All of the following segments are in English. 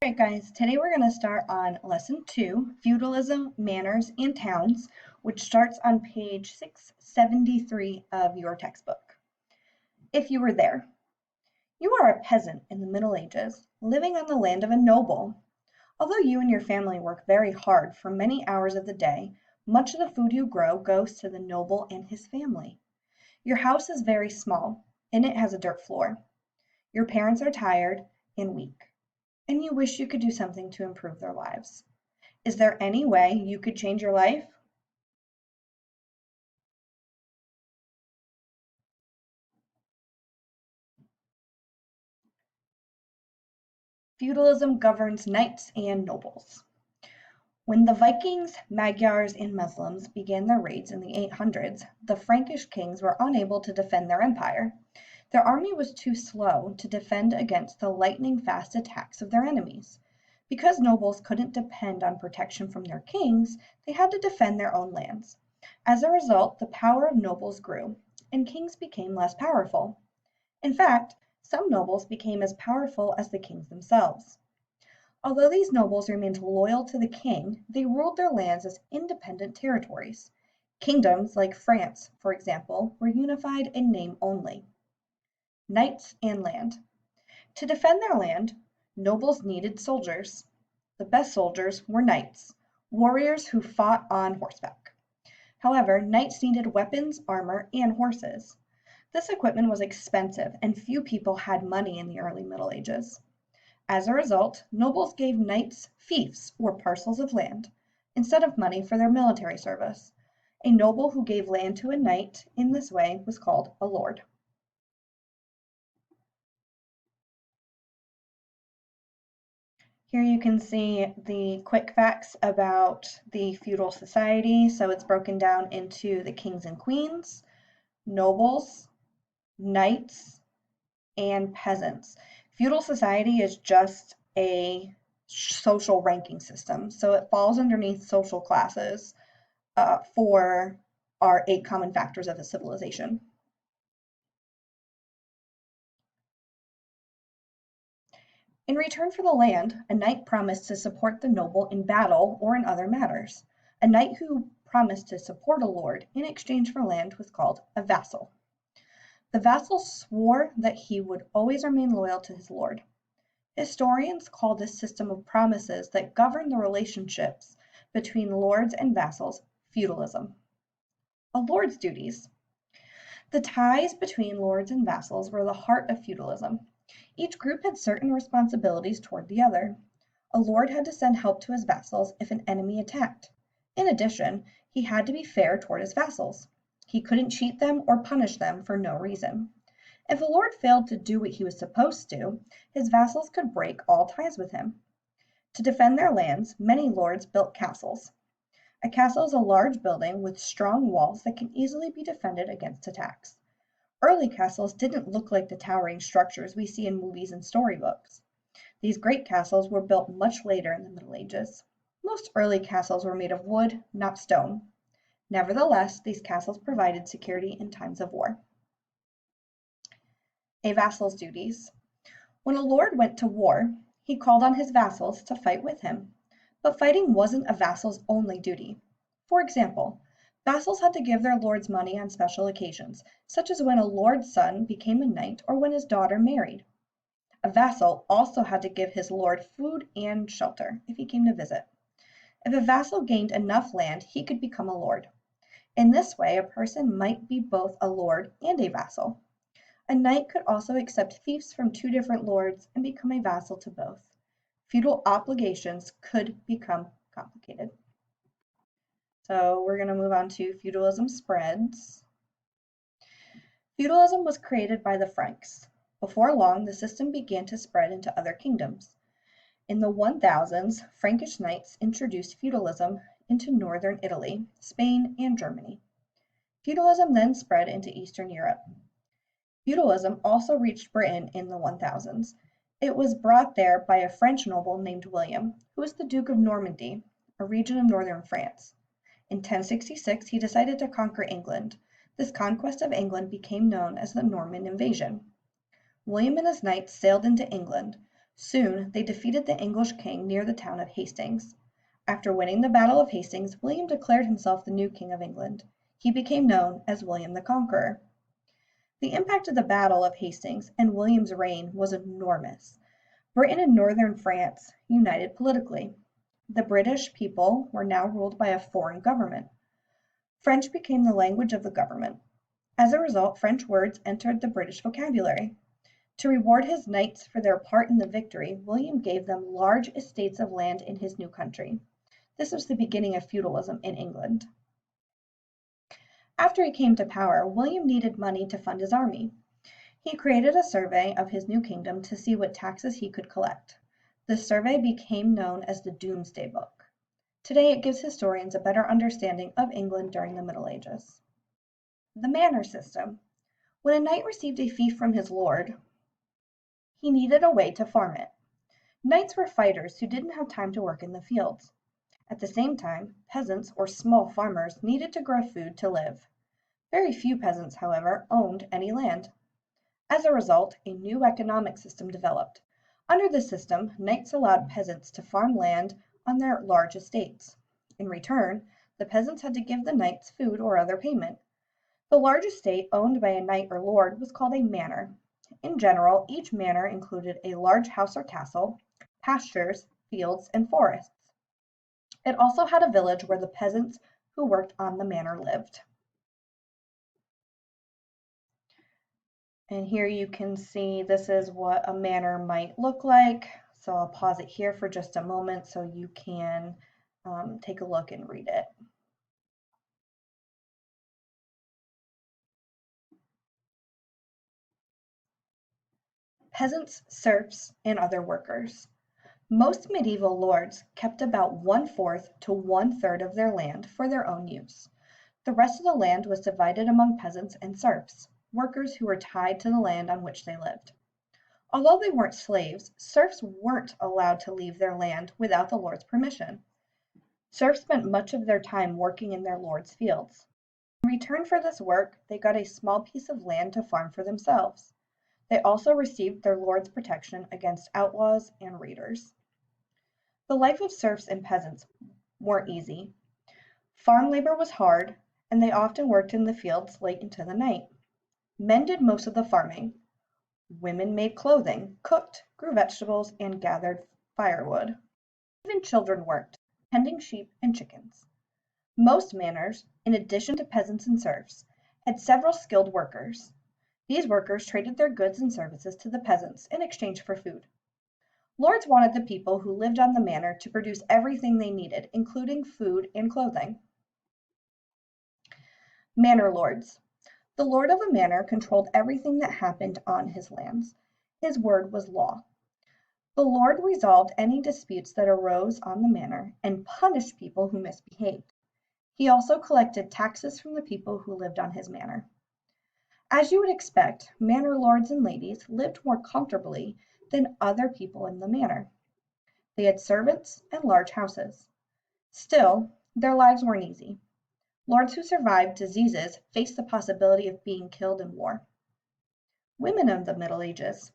Alright guys, today we're going to start on Lesson 2, Feudalism, Manners, and Towns, which starts on page 673 of your textbook. If you were there, you are a peasant in the Middle Ages, living on the land of a noble. Although you and your family work very hard for many hours of the day, much of the food you grow goes to the noble and his family. Your house is very small, and it has a dirt floor. Your parents are tired and weak, and you wish you could do something to improve their lives. Is there any way you could change your life? Feudalism governs knights and nobles. When the Vikings, Magyars, and Muslims began their raids in the 800s, the Frankish kings were unable to defend their empire. Their army was too slow to defend against the lightning-fast attacks of their enemies. Because nobles couldn't depend on protection from their kings, they had to defend their own lands. As a result, the power of nobles grew, and kings became less powerful. In fact, some nobles became as powerful as the kings themselves. Although these nobles remained loyal to the king, they ruled their lands as independent territories. Kingdoms like France, for example, were unified in name only. Knights and land. To defend their land, nobles needed soldiers. The best soldiers were knights, warriors who fought on horseback. However, knights needed weapons, armor, and horses. This equipment was expensive, and few people had money in the early Middle Ages. As a result, nobles gave knights fiefs, or parcels of land, instead of money for their military service. A noble who gave land to a knight in this way was called a lord. Here you can see the quick facts about the feudal society. So it's broken down into the kings and queens, nobles, knights, and peasants. Feudal society is just a social ranking system. So it falls underneath social classes for our 8 common factors of a civilization. In return for the land, a knight promised to support the noble in battle or in other matters. A knight who promised to support a lord in exchange for land was called a vassal. The vassal swore that he would always remain loyal to his lord. Historians call this system of promises that govern the relationships between lords and vassals feudalism. A lord's duties. The ties between lords and vassals were the heart of feudalism. Each group had certain responsibilities toward the other. A lord had to send help to his vassals if an enemy attacked. In addition, he had to be fair toward his vassals. He couldn't cheat them or punish them for no reason. If a lord failed to do what he was supposed to, his vassals could break all ties with him. To defend their lands, many lords built castles. A castle is a large building with strong walls that can easily be defended against attacks. Early castles didn't look like the towering structures we see in movies and storybooks. These great castles were built much later in the Middle Ages. Most early castles were made of wood, not stone. Nevertheless, these castles provided security in times of war. A vassal's duties. When a lord went to war, he called on his vassals to fight with him. But fighting wasn't a vassal's only duty. For example, vassals had to give their lords money on special occasions, such as when a lord's son became a knight or when his daughter married. A vassal also had to give his lord food and shelter if he came to visit. If a vassal gained enough land, he could become a lord. In this way, a person might be both a lord and a vassal. A knight could also accept fiefs from 2 different lords and become a vassal to both. Feudal obligations could become complicated. So we're going to move on to feudalism spreads. Feudalism was created by the Franks. Before long, the system began to spread into other kingdoms. In the 1000s, Frankish knights introduced feudalism into northern Italy, Spain, and Germany. Feudalism then spread into Eastern Europe. Feudalism also reached Britain in the 1000s. It was brought there by a French noble named William, who was the Duke of Normandy, a region of northern France. In 1066, he decided to conquer England. This conquest of England became known as the Norman Invasion. William and his knights sailed into England, Soon they defeated the English king near the town of Hastings. After winning the Battle of Hastings, William declared himself the new King of England. He became known as William the Conqueror. The impact of the Battle of Hastings and William's reign was enormous. Britain and northern France united politically. The British people were now ruled by a foreign government. French became the language of the government. As a result, French words entered the British vocabulary. To reward his knights for their part in the victory, William gave them large estates of land in his new country. This was the beginning of feudalism in England. After he came to power, William needed money to fund his army. He created a survey of his new kingdom to see what taxes he could collect. This survey became known as the Domesday Book. Today it gives historians a better understanding of England during the Middle Ages. The manor system. When a knight received a fief from his lord, he needed a way to farm it. Knights were fighters who didn't have time to work in the fields. At the same time, peasants or small farmers needed to grow food to live. Very few peasants, however, owned any land. As a result, a new economic system developed. Under this system, knights allowed peasants to farm land on their large estates. In return, the peasants had to give the knights food or other payment. The large estate owned by a knight or lord was called a manor. In general, each manor included a large house or castle, pastures, fields, and forests. It also had a village where the peasants who worked on the manor lived. And here you can see this is what a manor might look like. So I'll pause it here for just a moment so you can take a look and read it. Peasants, serfs, and other workers. Most medieval lords kept about 1/4 to 1/3 of their land for their own use. The rest of the land was divided among peasants and serfs, workers who were tied to the land on which they lived. Although they weren't slaves, serfs weren't allowed to leave their land without the lord's permission. Serfs spent much of their time working in their lord's fields. In return for this work, they got a small piece of land to farm for themselves. They also received their lord's protection against outlaws and raiders. The life of serfs and peasants weren't easy. Farm labor was hard, and they often worked in the fields late into the night. Men did most of the farming. Women made clothing, cooked, grew vegetables, and gathered firewood. Even children worked, tending sheep and chickens. Most manors, in addition to peasants and serfs, had several skilled workers. These workers traded their goods and services to the peasants in exchange for food. Lords wanted the people who lived on the manor to produce everything they needed, including food and clothing. Manor lords. The lord of a manor controlled everything that happened on his lands. His word was law. The lord resolved any disputes that arose on the manor and punished people who misbehaved. He also collected taxes from the people who lived on his manor. As you would expect, manor lords and ladies lived more comfortably than other people in the manor. They had servants and large houses. Still, their lives weren't easy. Lords who survived diseases faced the possibility of being killed in war. Women of the Middle Ages.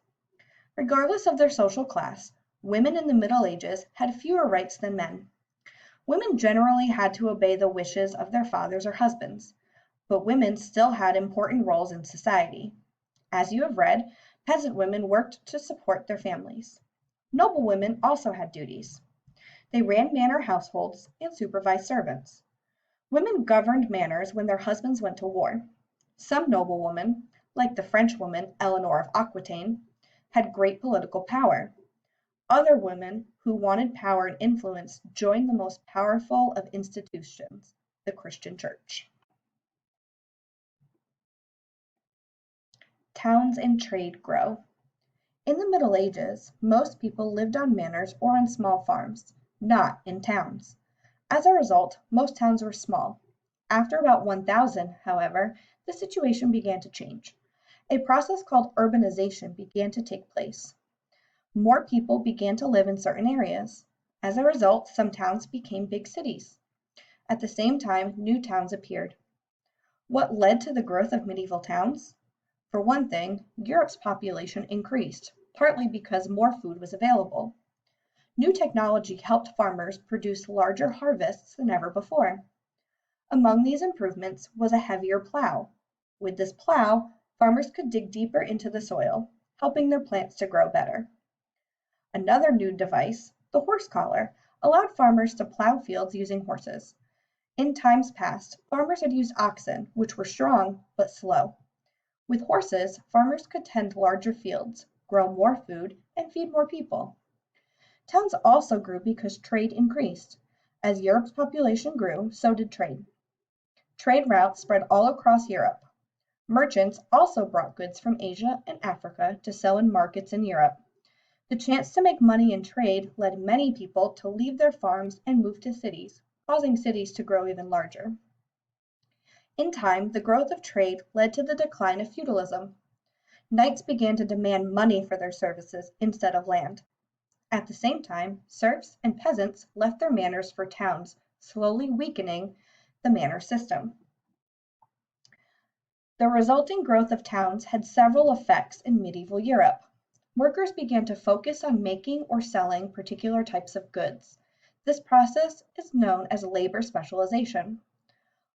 Regardless of their social class, women in the Middle Ages had fewer rights than men. Women generally had to obey the wishes of their fathers or husbands, but women still had important roles in society. As you have read, peasant women worked to support their families. Noble women also had duties. They ran manor households and supervised servants. Women governed manors when their husbands went to war. Some noblewomen, like the French woman Eleanor of Aquitaine, had great political power. Other women who wanted power and influence joined the most powerful of institutions, the Christian Church. Towns and trade grow. In the Middle Ages, most people lived on manors or on small farms, not in towns. As a result, most towns were small. After about 1000, however, the situation began to change. A process called urbanization began to take place. More people began to live in certain areas. As a result, some towns became big cities. At the same time, new towns appeared. What led to the growth of medieval towns? For one thing, Europe's population increased. partly because more food was available. New technology helped farmers produce larger harvests than ever before. Among these improvements was a heavier plow. With this plow, farmers could dig deeper into the soil, helping their plants to grow better. Another new device, the horse collar, allowed farmers to plow fields using horses. In times past, farmers had used oxen, which were strong but slow. With horses, farmers could tend larger fields, grow more food, and feed more people. Towns also grew because trade increased. As Europe's population grew, so did trade. Trade routes spread all across Europe. Merchants also brought goods from Asia and Africa to sell in markets in Europe. The chance to make money in trade led many people to leave their farms and move to cities, causing cities to grow even larger. In time, the growth of trade led to the decline of feudalism. Knights began to demand money for their services instead of land. At the same time, serfs and peasants left their manors for towns, slowly weakening the manor system. The resulting growth of towns had several effects in medieval Europe. Workers began to focus on making or selling particular types of goods. This process is known as labor specialization.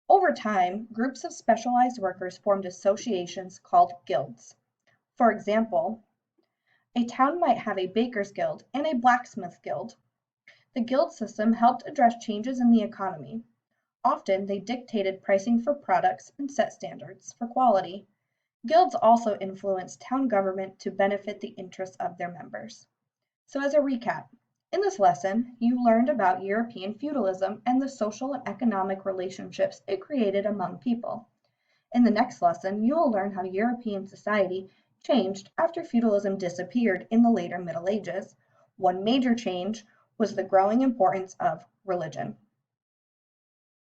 Over time, groups of specialized workers formed associations called guilds. For example, a town might have a baker's guild and a blacksmith guild. The guild system helped address changes in the economy. Often they dictated pricing for products and set standards for quality. Guilds also influenced town government to benefit the interests of their members. So as a recap, in this lesson, you learned about European feudalism and the social and economic relationships it created among people. In the next lesson, you will learn how European society changed after feudalism disappeared in the later Middle Ages. One major change was the growing importance of religion.